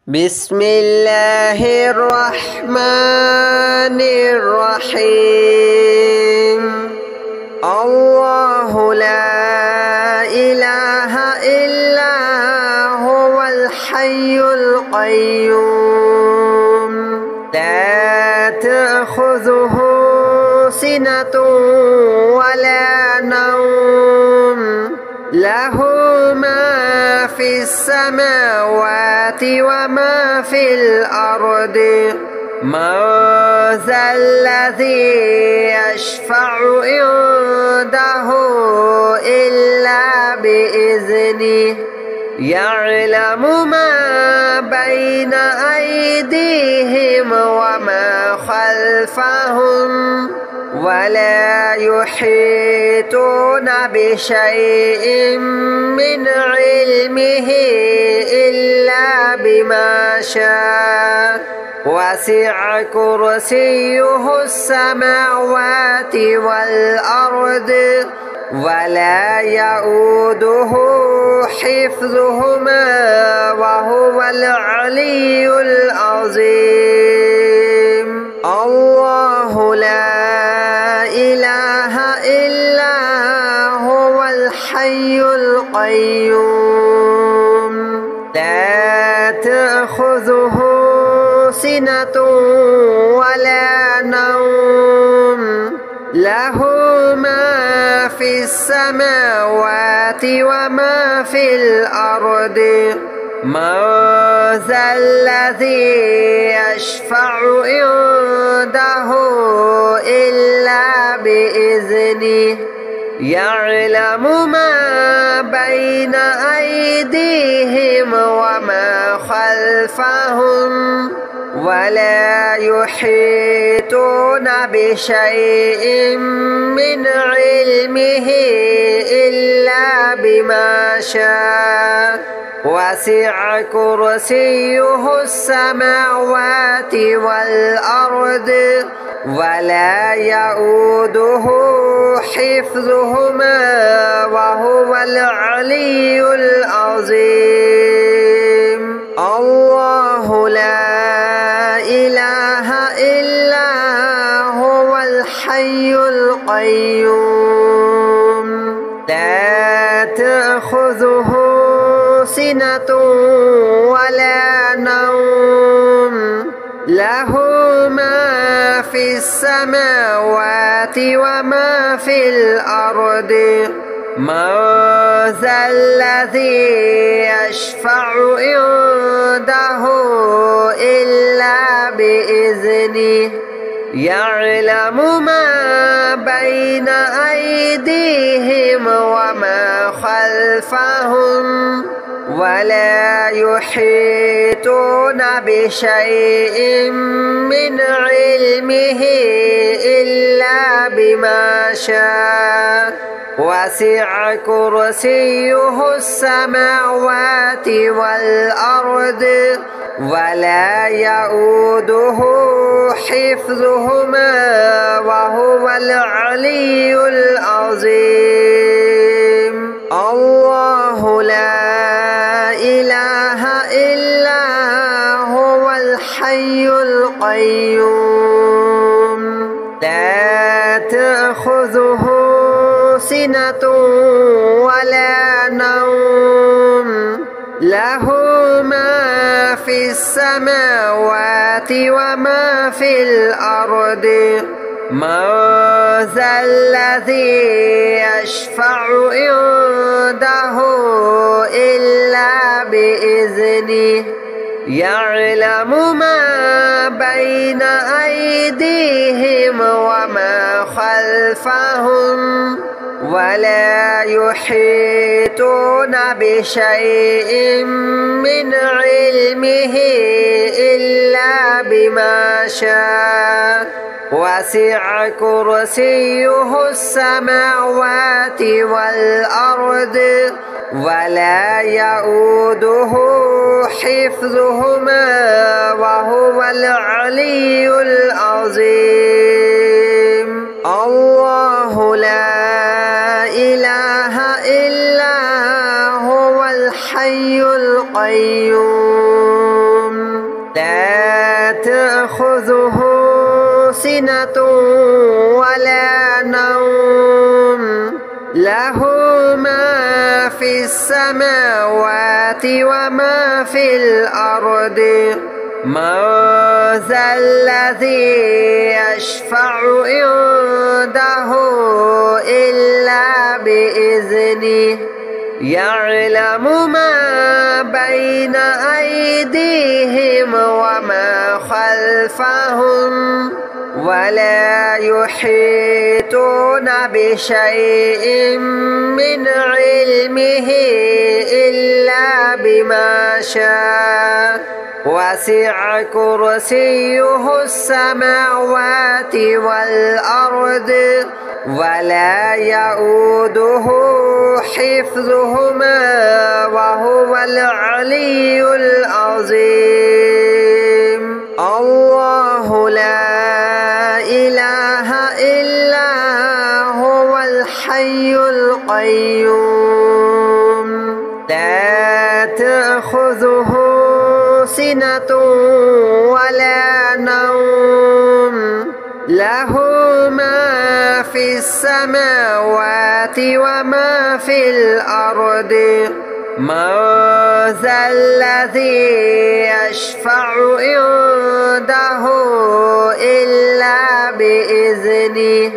بسم الله الرحمن الرحيم. الله لا إله إلا هو الحي القيوم لا تأخذه سنة ولا نوم له ما في السماوات وما في الأرض من ذا الذي يشفع عنده إلا بإذنه يعلم ما بين أيديهم وما خلفهم ولا يحيطون بشيء من علمه إلا بما شاء وسع كرسيه السماوات والأرض ولا يؤوده حفظهما وهو العلي العظيم. الله لا إله إلا هو الحي القيوم لا تأخذه سنة ولا نوم له ما في السماوات وما في الأرض من ذا الذي يشفع عنده إلا بإذنه يعلم ما بين أيديهم وما خلفهم ولا يحيطون بشيء من علمه إلا بما شاء وسع كرسيه السماوات والأرض ولا يؤوده حفظهما وهو العلي العظيم. الله لا إله إلا هو الحي القيوم لا تأخذه سنة ولا نوم له ما في السماوات وما في الأرض من ذا الذي يشفع عنده إلا بإذنه يعلم ما بين أيديهم وما خلفهم ولا يحيطون بشيء من علمه إلا بما شاء وسع كرسيه السماوات والأرض ولا يؤوده حفظهما وهو العلي العظيم. الله لا إله إلا هو الحي القيوم لا تأخذه سنة ولا نوم له ما في السماوات وما في الأرض من ذا الذي يشفع عنده إلا بإذنه يعلم ما بين أيديهم وما خلفهم ولا يحيطون بشيء من علمه إلا بما شاء وسع كرسيه السماوات والأرض ولا يؤوده حفظهما وهو العلي العظيم. الله لا إله إلا هو الحي القيوم لا تأخذه سنة ولا نوم له ما في السماوات وما في الأرض من ذا الذي يشفع عنده إلا بإذنه يعلم ما بين أيديهم وما خلفهم ولا يحيطون بشيء من علمه إلا بما شاء وسع كرسيه السماوات والأرض ولا يؤوده حفظهما وهو العلي العظيم الله لا إله إلا هو الحي القيوم لا تأخذه سنة ولا نوم له ما في السماوات وما في الأرض من ذا الذي يشفع عنده إلا بإذنه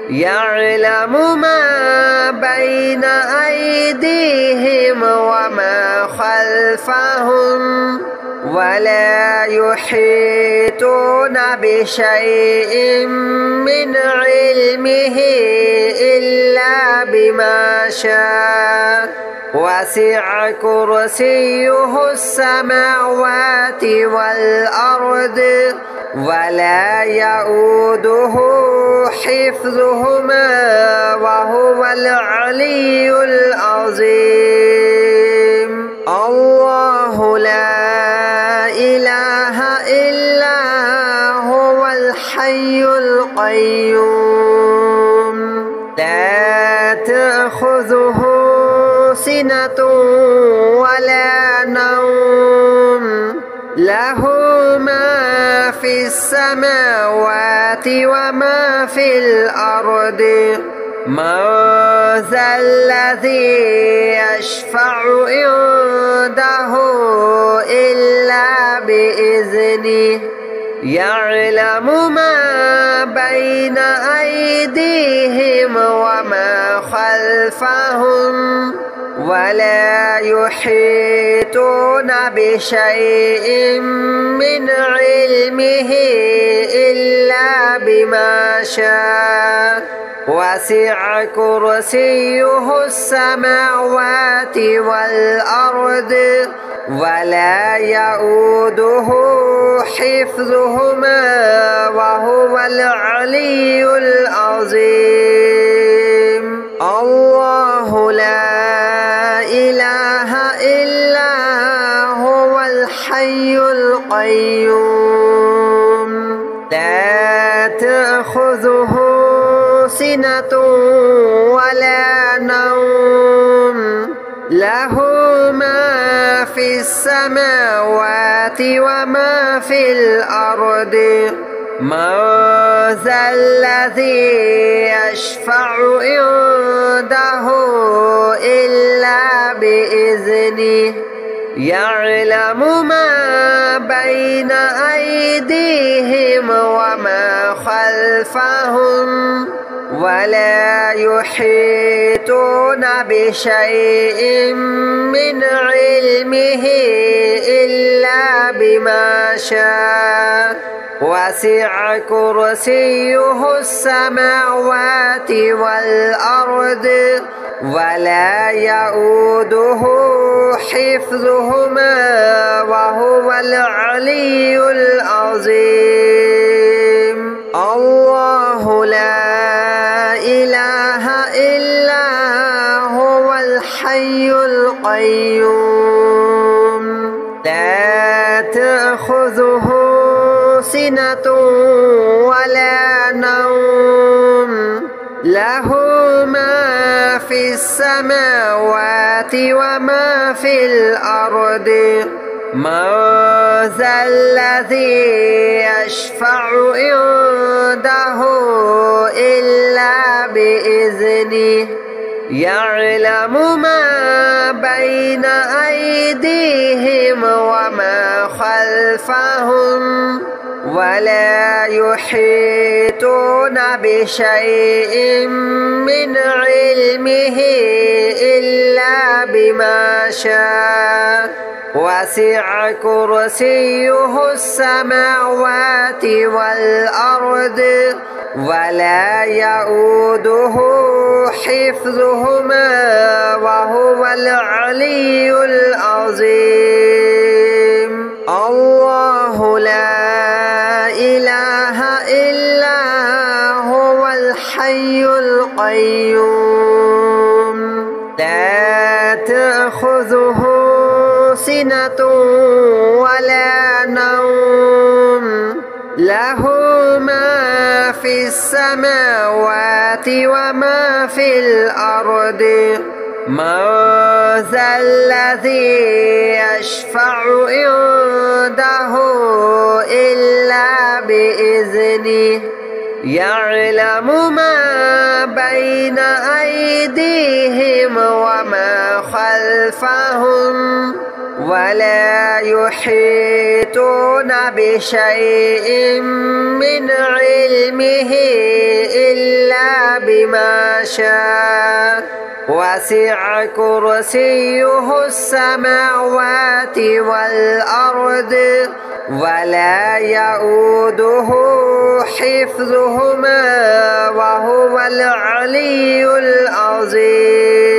يعلم ما بين أيديهم وما خلفهم ولا يحيطون بشيء من علمه إلا بما شاء وسع كرسيه السماوات والأرض ولا يؤوده حفظهما وهو العلي العظيم الله لا إله إلا هو الحي القيوم لا تأخذه سنة ولا نوم له ما في السماوات وما في الأرض من ذا الذي يشفع عنده إلا بإذنه يعلم ما بين أيديهم وما خلفهم ولا يحيطون بشيء من علمه إلا بما شاء وسع كرسيه السماوات والأرض ولا يؤوده حفظهما وهو العلي العظيم الله لا إله إلا هو الحي القيوم لا تأخذه سنة ولا نوم له ما في السماوات وما في الأرض من ذا الذي يشفع عنده إلا بإذنه يعلم ما بين أيديهم وما خلفهم ولا يحيطون بشيء من علمه إلا بما شاء وسع كرسيه السماوات والأرض ولا يؤوده حفظهما وهو العلي العظيم الله لا إله إلا هو الحي القيوم لا تأخذه سنة ولا نوم له ما في السماوات وما في الأرض من ذا الذي يشفع عنده إلا بإذنه يعلم ما بين أيديهم وما خلفهم ولا يحيطون بشيء من علمه إلا بما شاء وسع كرسيه السماوات والأرض ولا يؤوده حفظهما وهو العلي العظيم الله لا إله إلا هو الحي القيوم لا تأخذه سنة ولا نوم له ما في السماوات وما في الأرض من ذا الذي يشفع عنده إلا بإذنه يعلم ما بين أيديهم وما خلفهم ولا يحيطون بشيء من علمه إلا بما شاء وسع كرسيه السماوات والأرض ولا يؤوده حفظهما وهو العلي العظيم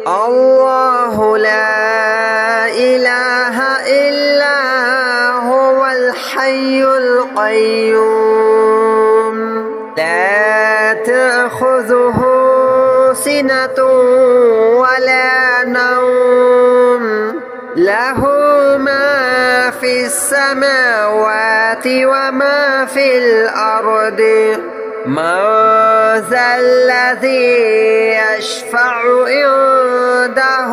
الله لا إله إلا هو الحي القيوم لا تأخذه سنة ولا نوم له ما في السماوات وما في الأرض من ذا الذي يشفع عنده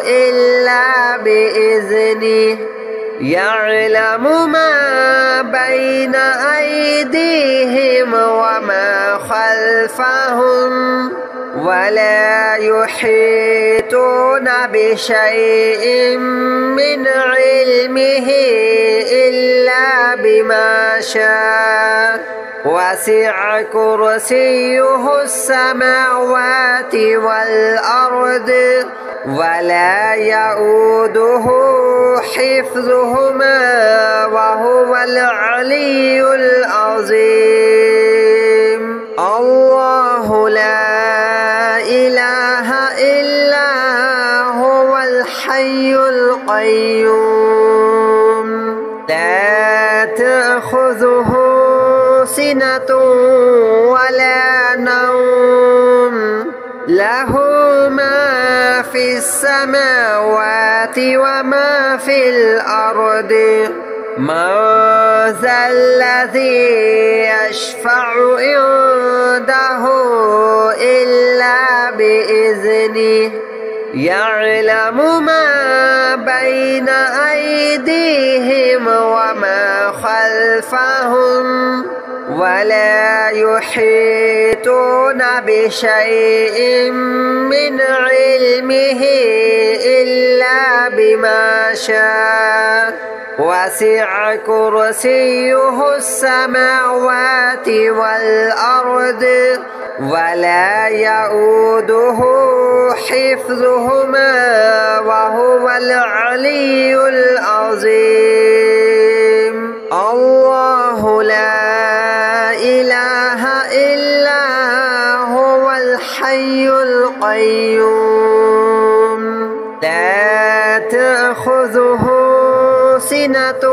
إلا بإذنه يعلم ما بين أيديهم وما خلفهم ولا يحيطون بشيء من علمه إلا بما شاء وسع كرسيه السماوات والأرض ولا يؤوده حفظهما وهو العلي العظيم الله لا إله إلا هو الحي القيوم لا تأخذه سنة ولا نوم له ما في السماوات وما في الأرض من ذا الذي يشفع عنده إلا بإذنه يعلم ما بين أيديهم وما خلفهم ولا يحيطون بشيء من علمه إلا بما شاء وسع كرسيه السماوات والأرض ولا يؤوده حفظهما وهو العلي العظيم الله لا إله إلا هو الحي القيوم لا تأخذه سنة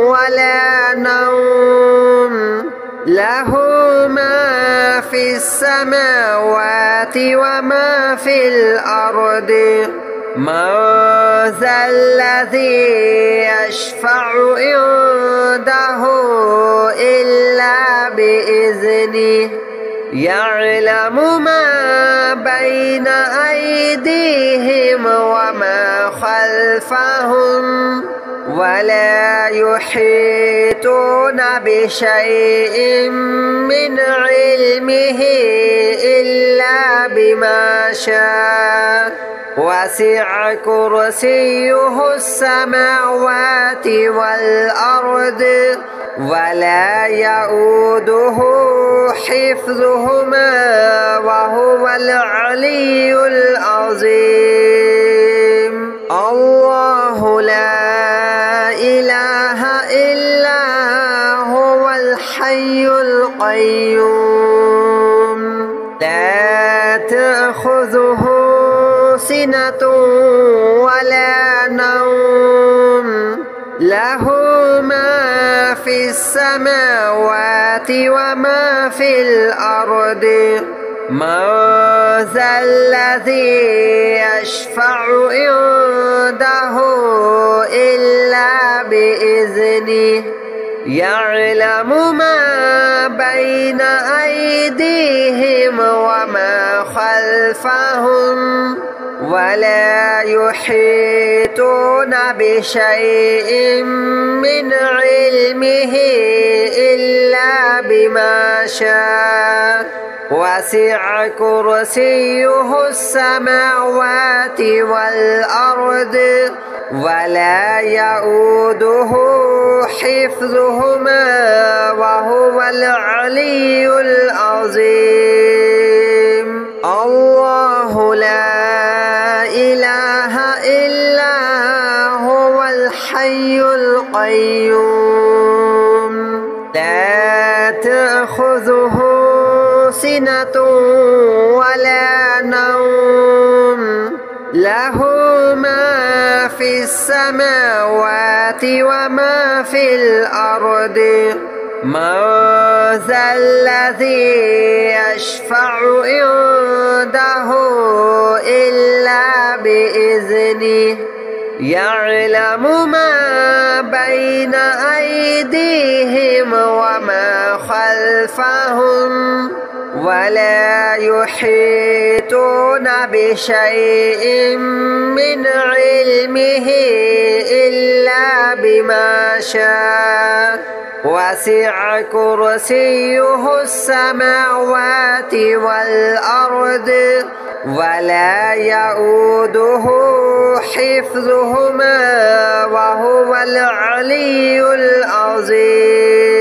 ولا نوم له ما في السماوات وما في الأرض من ذا الذي يشفع عنده إلا بإذنه يعلم ما بين أيديهم وما خلفهم ولا يحيطون بشيء من علمه إلا بما شاء وسع كرسيه السماوات والأرض ولا يؤوده حفظهما وهو العلي العظيم. الله لا إله إلا هو الحي القيوم لا تأخذه سنة ولا نوم له ما في السماوات وما في الأرض من ذا الذي يشفع عنده إلا بإذنه يعلم ما بين أيديهم وما خلفهم ولا يحيطون بشيء من علمه إلا بما شاء وسع كرسيه السماوات والأرض ولا يؤوده حفظهما وهو العلي العظيم. الله لا إله إلا هو الحي القيوم لا تأخذه سنة ولا نوم له ما في السماوات وما في الأرض من ذا الذي يشفع عنده إلا بإذنه يعلم ما بين أيديهم وما خلفهم ولا يحيطون بشيء من علمه إلا بما شاء وسع كرسيه السماوات والأرض ولا يؤوده حفظهما وهو العلي العظيم.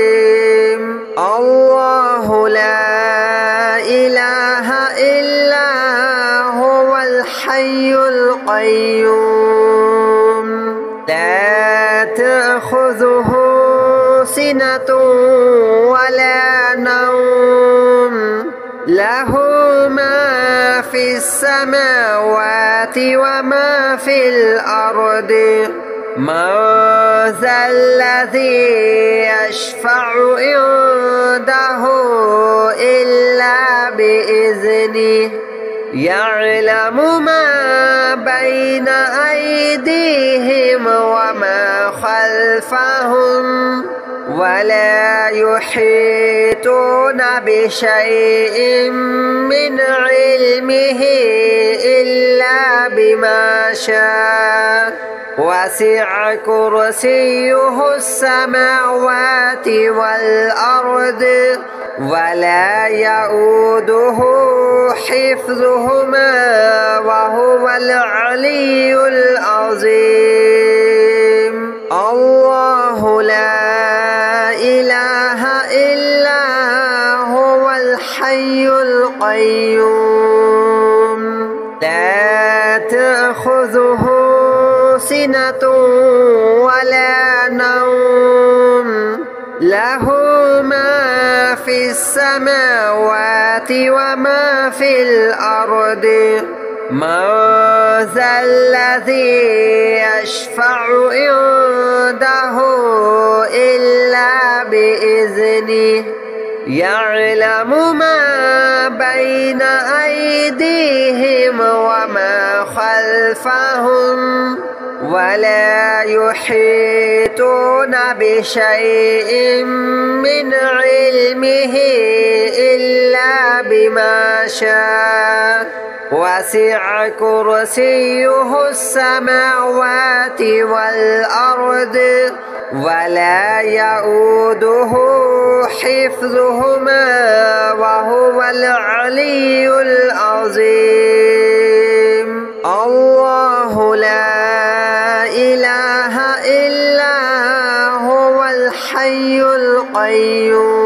الله لا إله إلا هو الحي القيوم لا تأخذه سنة ولا نوم له ما في السماوات وما في الأرض من ذا الذي يشفع عنده إلا بإذنه يعلم ما بين أيديهم وما خلفهم ولا يحيطون بشيء من علمه إلا بما شاء وسع كرسيه السماوات والأرض ولا يؤوده حفظهما وهو العلي العظيم. الله لا إله إلا هو الحي القيوم لا تأخذه سنة ولا نوم له ما في السماوات وما في الأرض من ذا الذي يشفع عنده إلا بإذنه يعلم ما بين أيديهم وما خلفهم ولا يحيطون بشيء من علمه إلا بما شاء وسع كرسيه السماوات والأرض ولا يؤوده حفظهما وهو العلي العظيم. الله لا إله إلا هو الحي القيوم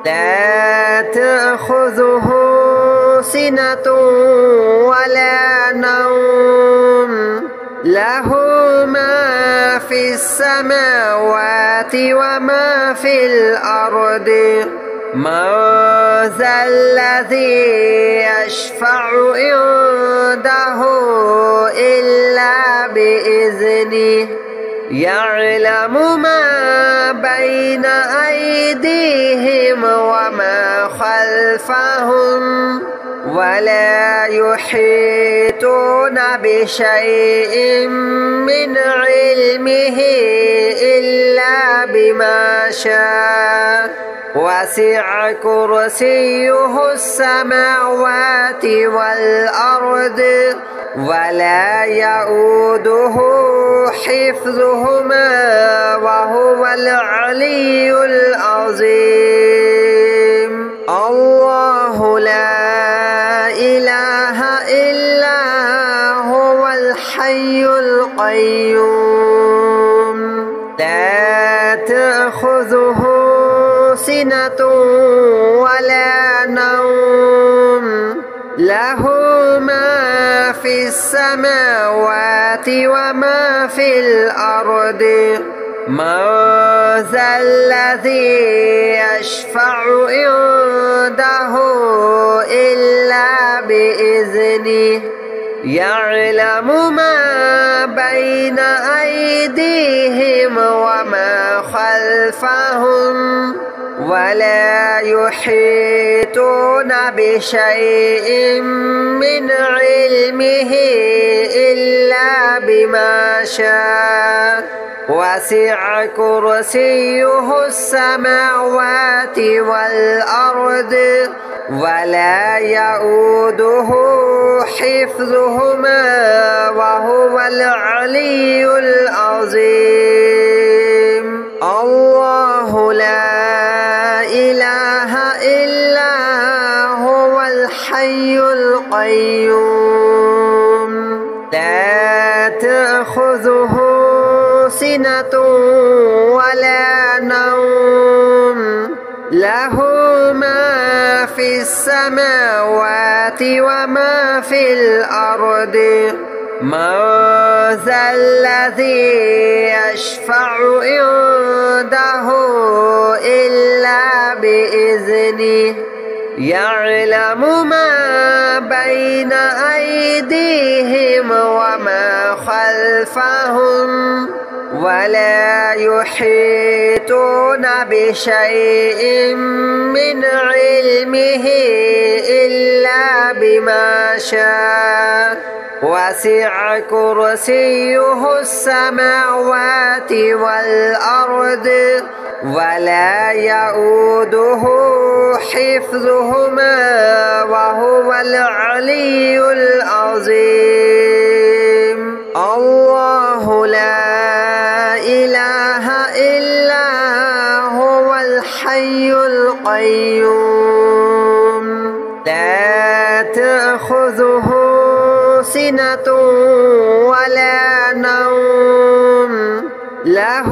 لا تأخذه سنة ولا نوم له ما في السماوات وما في الأرض. من ذا الذي يشفع عنده إلا بإذنه يعلم ما بين أيديهم وما خلفهم ولا يحيطون بشيء من علمه إلا بما شاء. وسع كرسيه السماوات والأرض ولا يؤوده حفظهما وهو العلي العظيم. الله لا إله إلا هو الحي القيوم لا تأخذه سنة ولا نوم له ما في السماوات وما في الأرض. من ذا الذي يشفع عنده إلا بإذنه يعلم ما بين أيديهم وما خلفهم ولا يحيطون بشيء من علمه إلا بما شاء. وسع كرسيه السماوات والأرض ولا يؤوده حفظهما وهو العلي العظيم. الله لا إله إلا هو الحي القيوم لا تأخذه سنة ولا نوم له ما في السماوات وما في الأرض. من ذا الذي يشفع عنده إلا بإذنه يعلم ما بين أيديهم وما خلفهم ولا يحيطون بشيء من علمه إلا بما شاء. وسع كرسيه السماوات والأرض ولا يؤوده حفظهما وهو العلي العظيم. الله لا إله إلا هو الحي القيوم لا تأخذه سنة ولا نوم له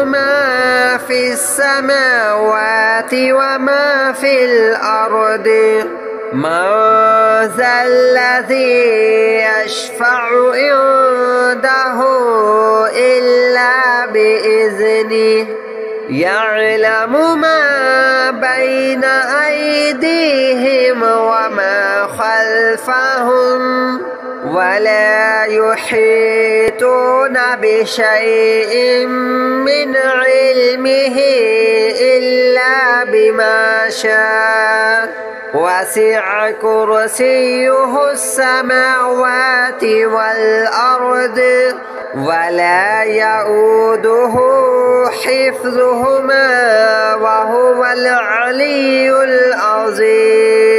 ما في السماوات وما في الأرض. من ذا الذي يشفع عنده إلا بإذنه يعلم ما بين أيديهم وما خلفهم ولا يحيطون بشيء من علمه إلا بما شاء. وسع كرسيه السماوات والأرض ولا يؤوده حفظهما وهو العلي العظيم.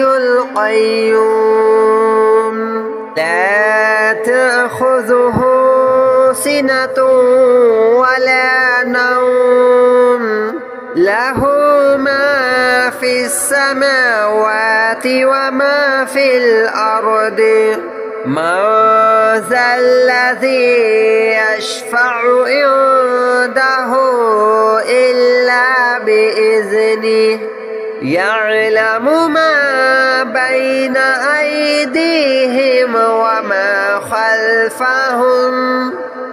القيوم لا تأخذه سنة ولا نوم له ما في السماوات وما في الأرض من ذا الذي يشفع عنده إلا بإذنه يعلم ما بين أيديهم وما خلفهم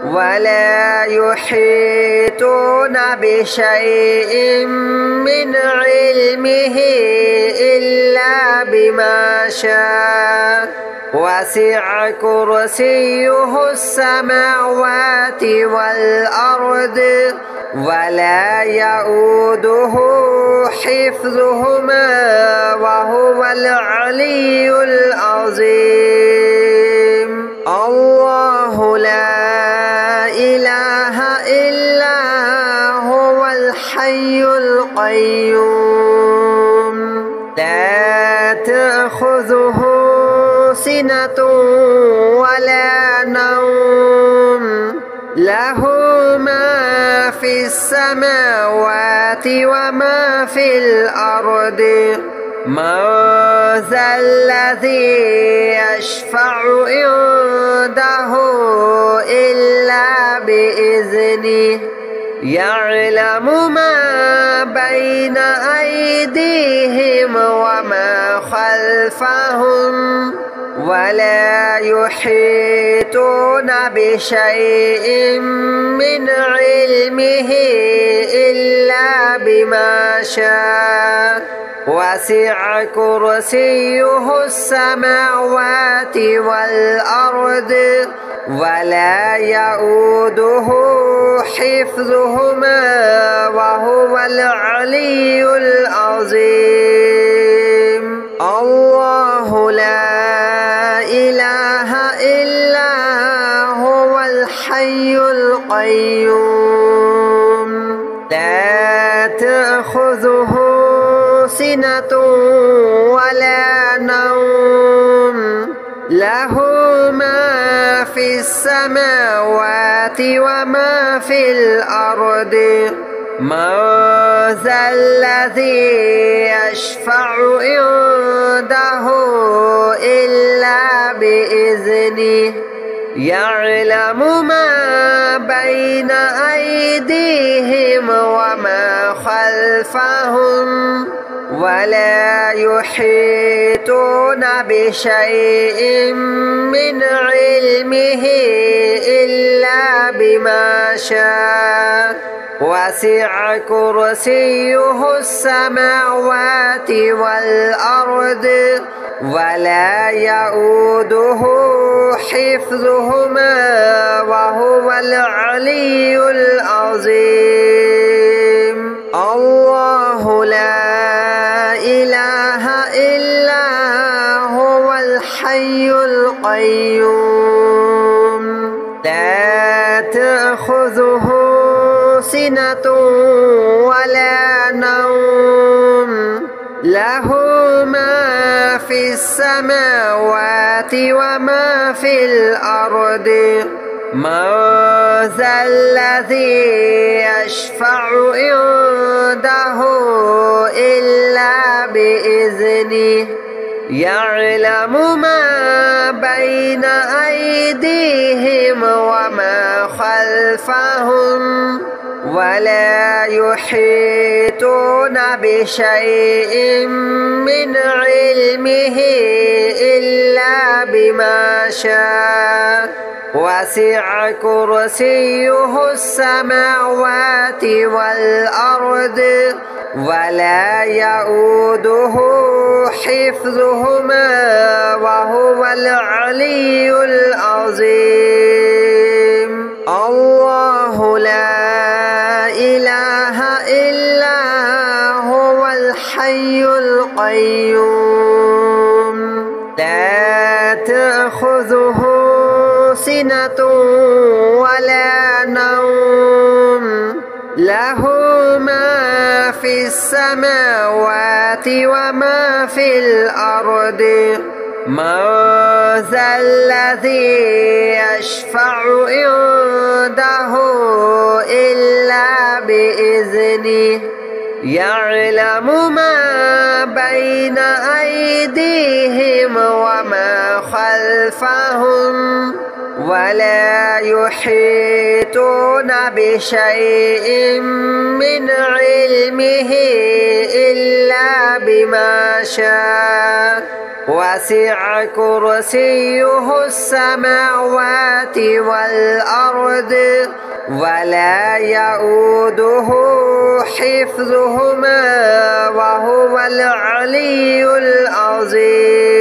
ولا يحيطون بشيء من علمه إلا بما شاء وسع كرسيه السماوات والأرض ولا يؤوده حفظهما وهو العلي العظيم الله لا إله إلا هو الحي القيوم لا تأخذه سنة ولا نوم له ما في السماوات وما في الأرض من ذا الذي يشفع عنده إلا بإذنه يعلم ما بين أيديهم وما خلفهم ولا يحيطون بشيء من علمه إلا بما شاء وسع كرسيه السماوات والأرض ولا يؤوده حفظهما وهو العلي العظيم الله لا إله إلا هو الحي القيوم لا تأخذه سنة ولا نوم له ما في السماوات وما في الأرض من ذا الذي يشفع عنده إلا بإذنه يعلم ما بين أيديهم وما خلفهم ولا يحيطون بشيء من علمه إلا بما شاء وسع كرسيه السماوات والأرض ولا يؤوده حفظهما وهو العلي العظيم الله لا إله إلا هو الحي القيوم لا تأخذه سنة ولا نوم له ما في السماوات وما في الأرض من ذا الذي يشفع عنده إلا بإذنه يعلم ما بين أيديهم وما خلفهم ولا يحيطون بشيء من علمه إلا بما شاء وسع كرسيه السماوات والأرض ولا يؤوده حفظهما وهو العلي العظيم الله لا إله إلا هو الحي القيوم لا تأخذه سنة ولا نوم له ما في السماوات السماوات وما في الأرض من ذا الذي يشفع عنده إلا بإذنه يعلم ما بين أيديهم وما خلفهم ولا يحيطون بشيء من علمه إلا بما شاء وسع كرسيه السماوات والأرض ولا يؤوده حفظهما وهو العلي العظيم.